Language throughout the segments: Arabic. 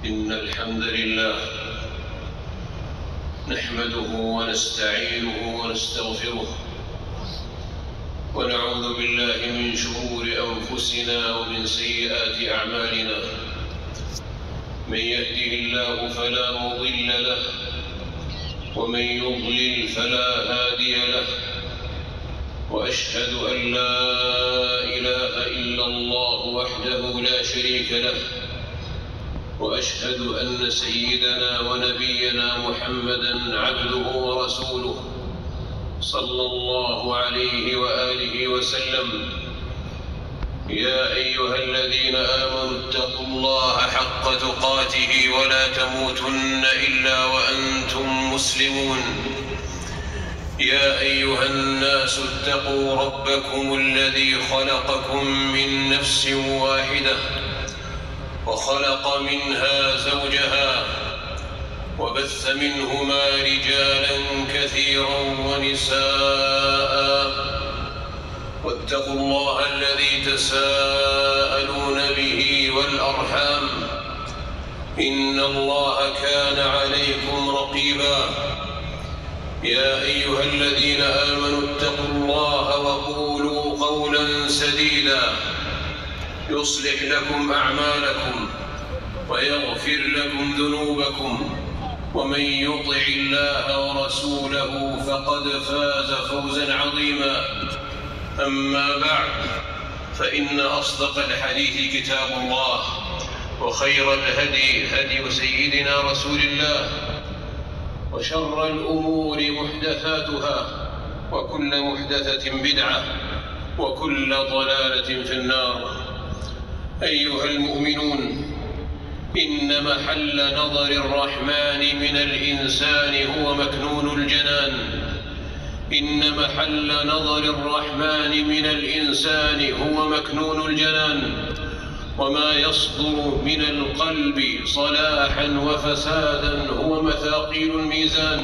إن الحمد لله نحمده ونستعينه ونستغفره ونعوذ بالله من شرور أنفسنا ومن سيئات أعمالنا. من يهده الله فلا مضل له ومن يضلل فلا هادي له، وأشهد أن لا إله إلا الله وحده لا شريك له، وأشهد أن سيدنا ونبينا محمدًا عبده ورسوله صلى الله عليه وآله وسلم. يا أيها الذين آمنوا اتقوا الله حق تقاته ولا تموتن إلا وأنتم مسلمون. يا أيها الناس اتقوا ربكم الذي خلقكم من نفس واحدة وخلق منها زوجها وبث منهما رجالا كثيرا ونساء، واتقوا الله الذي تساءلون به والأرحام إن الله كان عليكم رقيبا. يا أيها الذين آمنوا اتقوا الله وقولوا قولا سديدا يصلح لكم أعمالكم ويغفر لكم ذنوبكم، ومن يطع الله ورسوله فقد فاز فوزا عظيما. أما بعد، فإن أصدق الحديث كتاب الله، وخير الهدي هدي سيدنا رسول الله، وشر الأمور محدثاتها، وكل محدثة بدعة، وكل ضلالة في النار. أيها المؤمنون، إن محل نظر الرحمن من الإنسان هو مكنون الجنان. إن محل نظر الرحمن من الإنسان هو مكنون الجنان، وما يصدر من القلب صلاحا وفسادا هو مثاقيل الميزان.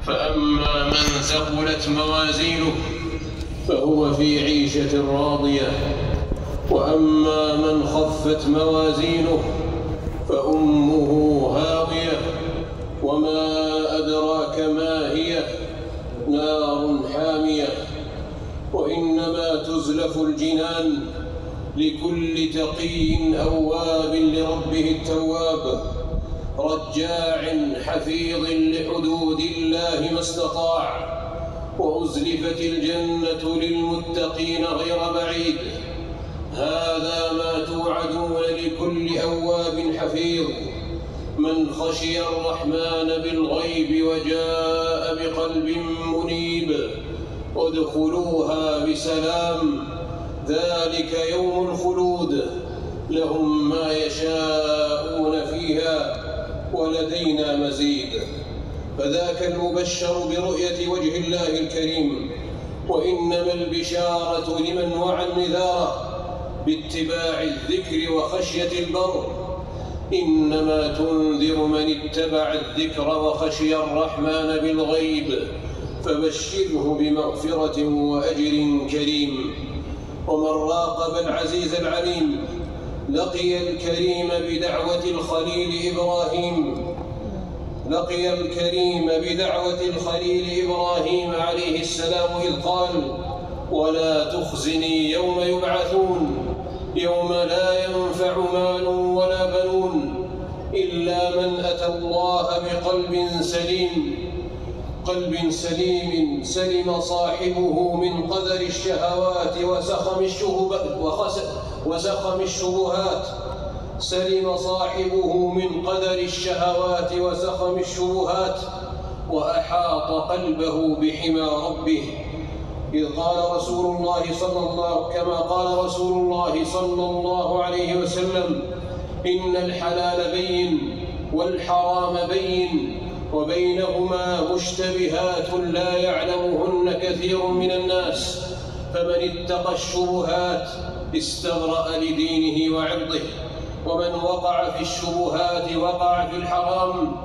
فأما من ثقلت موازينه فهو في عيشة راضية، وأما من خفت موازينه فأمه هاوية. وما أدراك ما هي؟ نار حامية. وإنما تزلف الجنان لكل تقي أواب لربه التواب، رجاع حفيظ لحدود الله ما استطاع. وأزلفت الجنة للمتقين غير بعيد. هذا ما توعدون لكل أواب حفيظ، من خشي الرحمن بالغيب وجاء بقلب منيب. ادخلوها بسلام، ذلك يوم الخلود، لهم ما يشاءون فيها ولدينا مزيد. فذاك المبشر برؤية وجه الله الكريم. وإنما البشارة لمن وعى النذار باتباع الذكر وخشية البر. إنما تنذر من اتبع الذكر وخشي الرحمن بالغيب، فبشره بمغفرة وأجر كريم. ومن راقب العزيز العليم لقي الكريم بدعوة الخليل إبراهيم. لقي الكريم بدعوة الخليل إبراهيم عليه السلام إذ قال: ولا تخزني يوم يبعثون يوم لا ينفع مال ولا بنون إلا من أتى الله بقلب سليم. قلب سليم سلم صاحبه من قدر الشهوات وسخم الشبهات. سلم صاحبه من قدر الشهوات وسخم الشبهات، وأحاط قلبه بحمى ربه. إذ قال رسول الله كما قال رسول الله صلى الله عليه وسلم: إن الحلال بين والحرام بين، وبينهما مشتبهات لا يعلمهن كثير من الناس، فمن اتقى الشبهات استبرأ لدينه وعرضه، ومن وقع في الشبهات وقع في الحرام.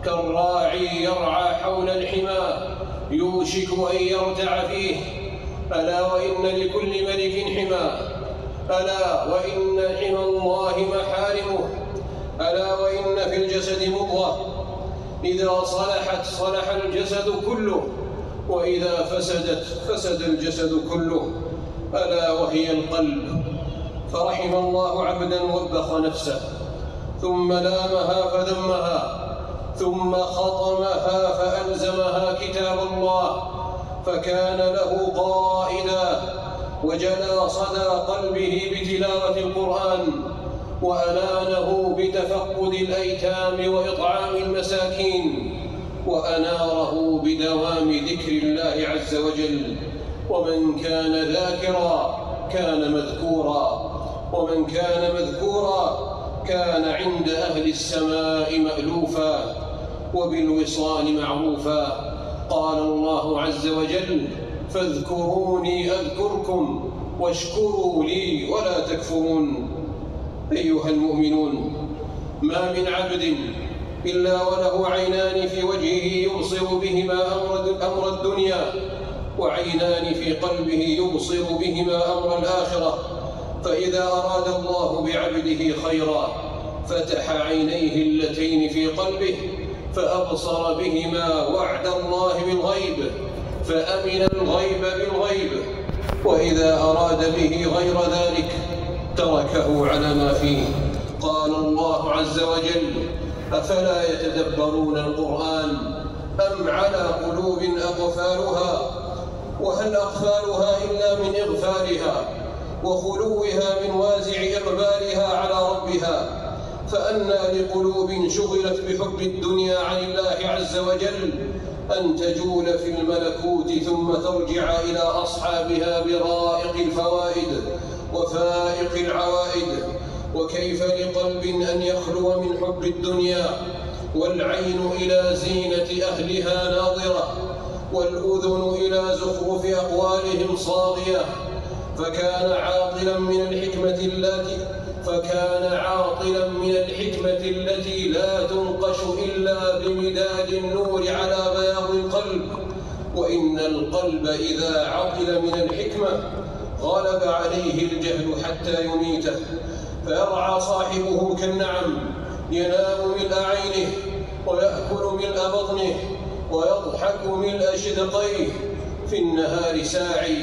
كالراعي يرعى حول الحمى يوشك أن يرتع فيه. ألا وإن لكل ملك حمى، ألا وإن حمى الله محارمه. ألا وإن في الجسد مضغة إذا صلحت صلح الجسد كله، وإذا فسدت فسد الجسد كله، ألا وهي القلب. فرحم الله عبدا وبخ نفسه، ثم لامها فذمها، ثم خطمها فألزمها كتاب الله، فكان له قائدا وجلى صدى قلبه بتلاوة القرآن، وألانه بتفقد الأيتام وإطعام المساكين، وأناره بدوام ذكر الله عز وجل. ومن كان ذاكرا كان مذكورا، ومن كان مذكورا كان عند أهل السماء مألوفا وبالوصال معروفا. قال الله عز وجل: فاذكروني أذكركم واشكروا لي ولا تكفرون. أيها المؤمنون، ما من عبد إلا وله عينان في وجهه يبصر بهما أمر الدنيا، وعينان في قلبه يبصر بهما أمر الآخرة. فإذا أراد الله بعبده خيرا فتح عينيه اللتين في قلبه فأبصر بهما وعد الله بالغيب، فأمن الغيب بالغيب. وإذا أراد به غير ذلك تركه على ما فيه. قال الله عز وجل: أفلا يتدبرون القرآن أم على قلوب أقفالها؟ وهل أقفالها إلا من إغفالها وخلوها من وازع إقبالها على ربها؟ فأنى لقلوب شغلت بحب الدنيا عن الله عز وجل أن تجول في الملكوت ثم ترجع إلى أصحابها برائق الفوائد وفائق العوائد. وكيف لقلب أن يخلو من حب الدنيا والعين إلى زينة أهلها ناظرة والأذن إلى زخرف أقوالهم صاغية؟ فكان عاطلا من الحكمة التي لا تنقش إلا بمداد النور على بياض القلب. وإن القلب إذا عطل من الحكمة غلب عليه الجهل حتى يميته، فيرعى صاحبه كالنعم، ينام ملء عينه ويأكل ملء بطنه ويضحك ملء شدقيه، في النهار ساعي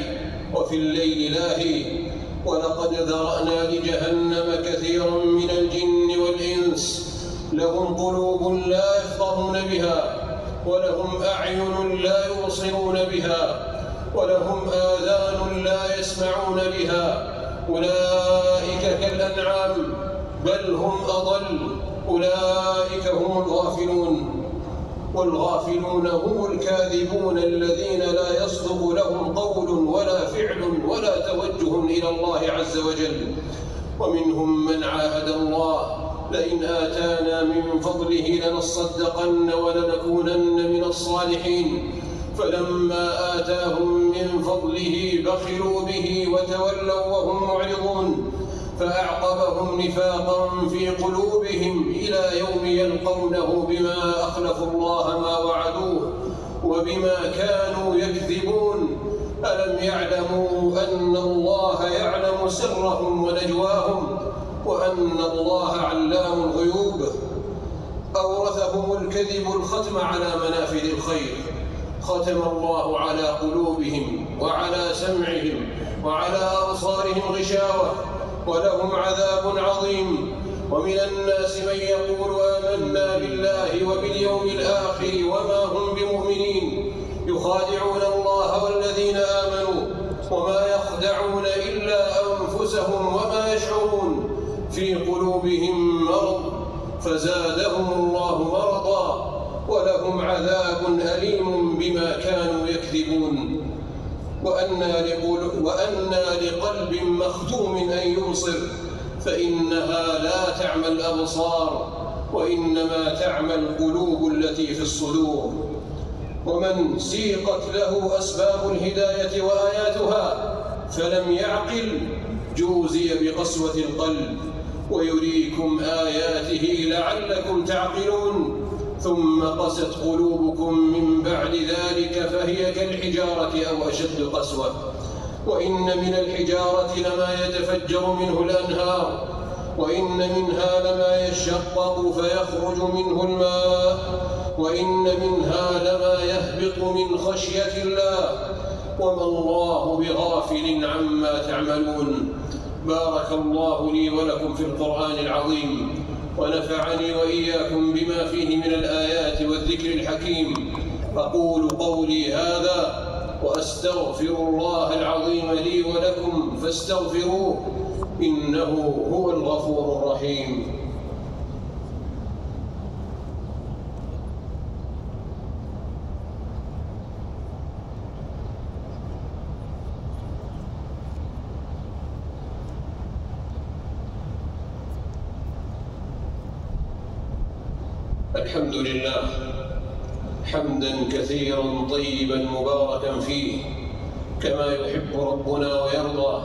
وفي الليل لاهي. ولقد ذرأنا لجهنم كثيرا من الجن والإنس، لهم قلوب لا يفقهون بها، ولهم أعين لا يبصرون بها، ولهم آذان لا يسمعون بها. أولئك كالأنعام بل هم أضل، أولئك هم الغافلون. والغافلون هم الكاذبون الذين لا يصدق لهم قول ولا فعل ولا توجه إلى الله عز وجل. ومنهم من عاهد الله: لئن آتانا من فضله لنصدقن ولنكونن من الصالحين، فلما آتاهم من فضله بخلوا به وتولوا وهم معرضون، فأعقبهم نفاقا في قلوبهم إلى يوم يلقونه بما أخلفوا الله ما وعدوه وبما كانوا يكذبون. ألم يعلموا أن الله يعلم سرهم ونجواهم وأن الله علام الغيوب؟ أورثهم الكذب الختم على منافذ الخير، ختم الله على قلوبهم وعلى سمعهم وعلى أبصارهم غشاوة، ولهم عذاب عظيم. ومن الناس من يقول آمنا بالله وباليوم الآخر وما هم بمؤمنين، يخادعون الله والذين آمنوا وما يخدعون إلا أنفسهم وما يشعرون، في قلوبهم مرض فزادهم الله مرضا ولهم عذاب أليم بما كانوا يكذبون. وأنى لقلب مختوم أن يبصر، فإنها لا تعمى الأبصار وإنما تعمى القلوب التي في الصدور. ومن سيقت له أسباب الهداية وآياتها فلم يعقل جوزي بقسوة القلب. ويريكم آياته لعلكم تعقلون. ثم قست قلوبكم من بعد ذلك فهي كالحجارة أو أشد قسوة. وإن من الحجارة لما يتفجر منه الأنهار وإن منها لما يشقق فيخرج منه الماء، وإن منها لما يهبط من خشية الله، وما الله بغافل عما تعملون. بارك الله لي ولكم في القرآن العظيم، ونفعني وإياكم بما فيه من الآيات والذكر الحكيم. أقول قولي هذا وأستغفر الله العظيم لي ولكم فاستغفروه، إنه هو الغفور الرحيم. الحمد لله حمدا كثيرا طيبا مباركا فيه كما يحب ربنا ويرضى،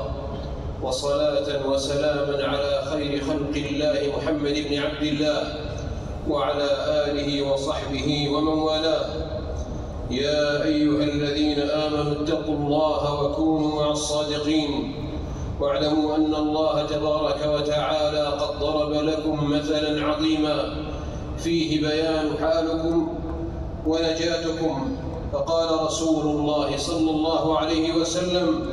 وصلاة وسلاما على خير خلق الله محمد بن عبد الله وعلى آله وصحبه ومن والاه. يا أيها الذين آمنوا اتقوا الله وكونوا مع الصادقين، واعلموا أن الله تبارك وتعالى قد ضرب لكم مثلا عظيما فيه بيان حالكم ونجاتكم. فقال رسول الله صلى الله عليه وسلم: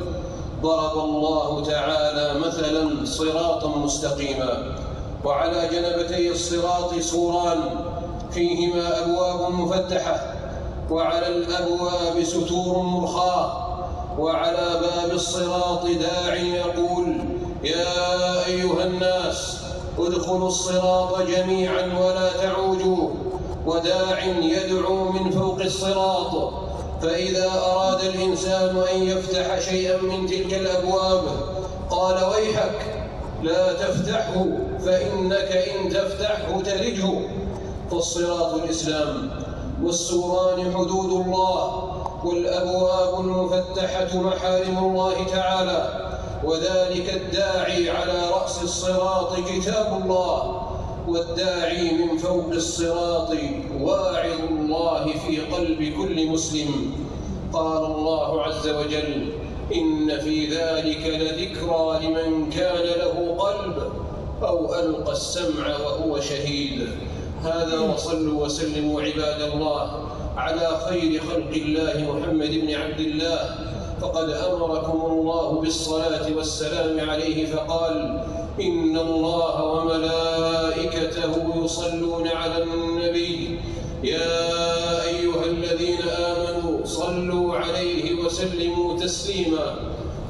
ضرب الله تعالى مثلا صراطا مستقيما، وعلى جنبتي الصراط سوران فيهما أبواب مفتحة، وعلى الأبواب ستور مرخاة، وعلى باب الصراط داع يقول: يا أيها الناس ادخلوا الصراط جميعا ولا تعوجوا، وداع يدعو من فوق الصراط. فإذا أراد الإنسان أن يفتح شيئا من تلك الأبواب قال: ويحك لا تفتحه، فإنك إن تفتحه تلجه. فالصراط الإسلام، والسوران حدود الله، والأبواب المفتحة محارم الله تعالى، وذلك الداعي على رأس الصراط كتاب الله، والداعي من فوق الصراط واعظ الله في قلب كل مسلم. قال الله عز وجل: إن في ذلك لذكرى لمن كان له قلب أو ألقى السمع وهو شهيد. هذا، وصلوا وسلموا عباد الله على خير خلق الله محمد بن عبد الله، فقد أمركم الله بالصلاة والسلام عليه فقال: إن الله وملائكته يصلون على النبي يا أيها الذين آمنوا صلوا عليه وسلموا تسليما.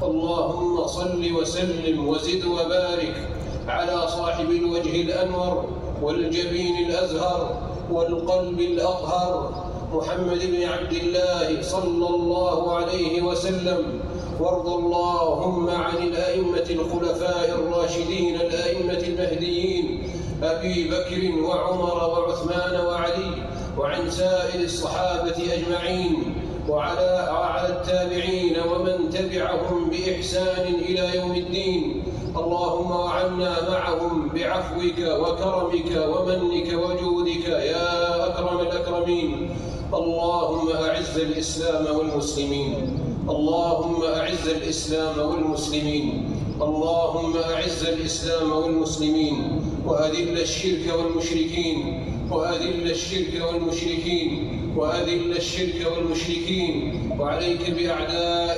اللهم صل وسلم وزد وبارك على صاحب الوجه الأنور والجبين الأزهر والقلب الأطهر محمد بن عبد الله صلى الله عليه وسلم. وارض اللهم عن الأئمة الخلفاء الراشدين الأئمة المهديين أبي بكر وعمر وعثمان وعلي، وعن سائر الصحابة أجمعين، وعلى التابعين ومن تبعهم بإحسان إلى يوم الدين. اللهم وعنا معهم بعفوك وكرمك ومنك وجودك يا أكرم الأكرمين. اللهم أعز الإسلام والمسلمين، اللهم أعز الإسلام والمسلمين، اللهم أعز الإسلام والمسلمين، وأذل الشرك والمشركين، وأذل الشرك والمشركين، وأذل الشرك والمشركين، وعليك بأعداء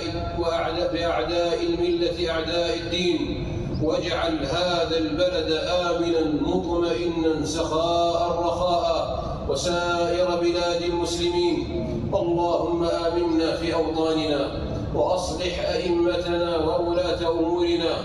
الملة أعداء الدين، واجعل هذا البلد آمنا مطمئنا سخاء رخاء، وسائر بلاد المسلمين. اللهم آمنا في أوطاننا، وأصلح أئمتنا وولاة أمورنا،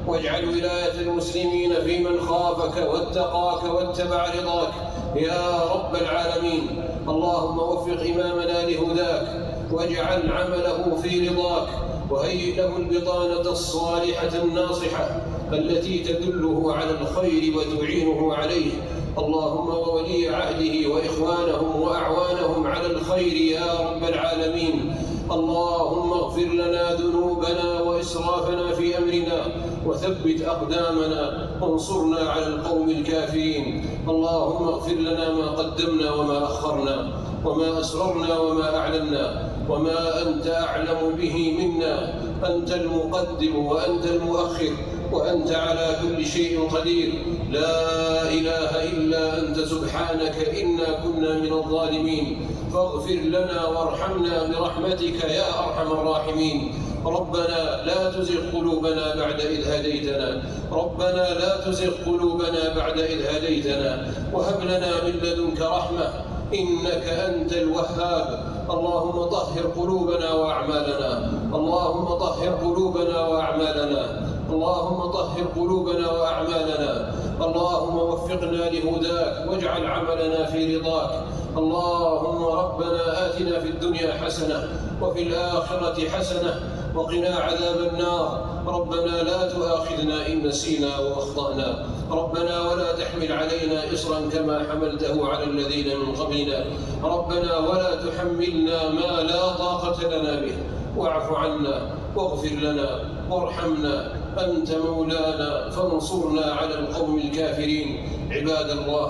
واجعل ولاية المسلمين في من خافك واتقاك واتبع رضاك يا رب العالمين. اللهم وفق إمامنا لهداك، واجعل عمله في رضاك، وهيئ له البطانة الصالحة الناصحة التي تدله على الخير وتعينه عليه. اللهم وولي عهده وإخوانهم وأعوانهم على الخير يا رب العالمين. اللهم اغفر لنا ذنوبنا وإسرافنا في أمرنا، وثبت أقدامنا، وانصرنا على القوم الكافرين. اللهم اغفر لنا ما قدمنا وما أخرنا، وما أسررنا وما أعلنا، وما أنت أعلم به منا. أنت المقدم وأنت المؤخر، وأنت على كل شيء قدير. لا إله إلا أنت سبحانك إنا كنا من الظالمين، فاغفر لنا وارحمنا برحمتك يا أرحم الراحمين. ربنا لا تزغ قلوبنا بعد إذ هديتنا، ربنا لا تزغ قلوبنا بعد إذ هديتنا، وهب لنا من لدنك رحمة إنك أنت الوهاب. اللهم طهر قلوبنا وأعمالنا، اللهم طهر قلوبنا وأعمالنا، اللهم طهر قلوبنا وأعمالنا. اللهم وفقنا لهداك واجعل عملنا في رضاك. اللهم ربنا آتنا في الدنيا حسنة وفي الآخرة حسنة وقنا عذاب النار. ربنا لا تؤاخذنا إن نسينا وأخطأنا، ربنا ولا تحمل علينا إصرا كما حملته على الذين من قبلنا، ربنا ولا تحملنا ما لا طاقة لنا به، واعف عنا واغفر لنا وارحمنا، أنت مولانا فانصرنا على القوم الكافرين. عباد الله،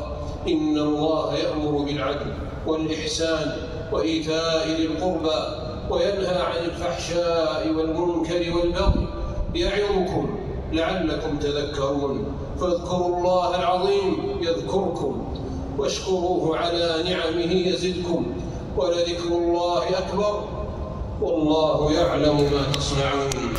إن الله يأمر بالعدل والإحسان وإيتاء ذي القربى وينهى عن الفحشاء والمنكر والبغي، يعظكم لعلكم تذكرون. فاذكروا الله العظيم يذكركم واشكروه على نعمه يزدكم، ولذكر الله أكبر والله يعلم ما تصنعون.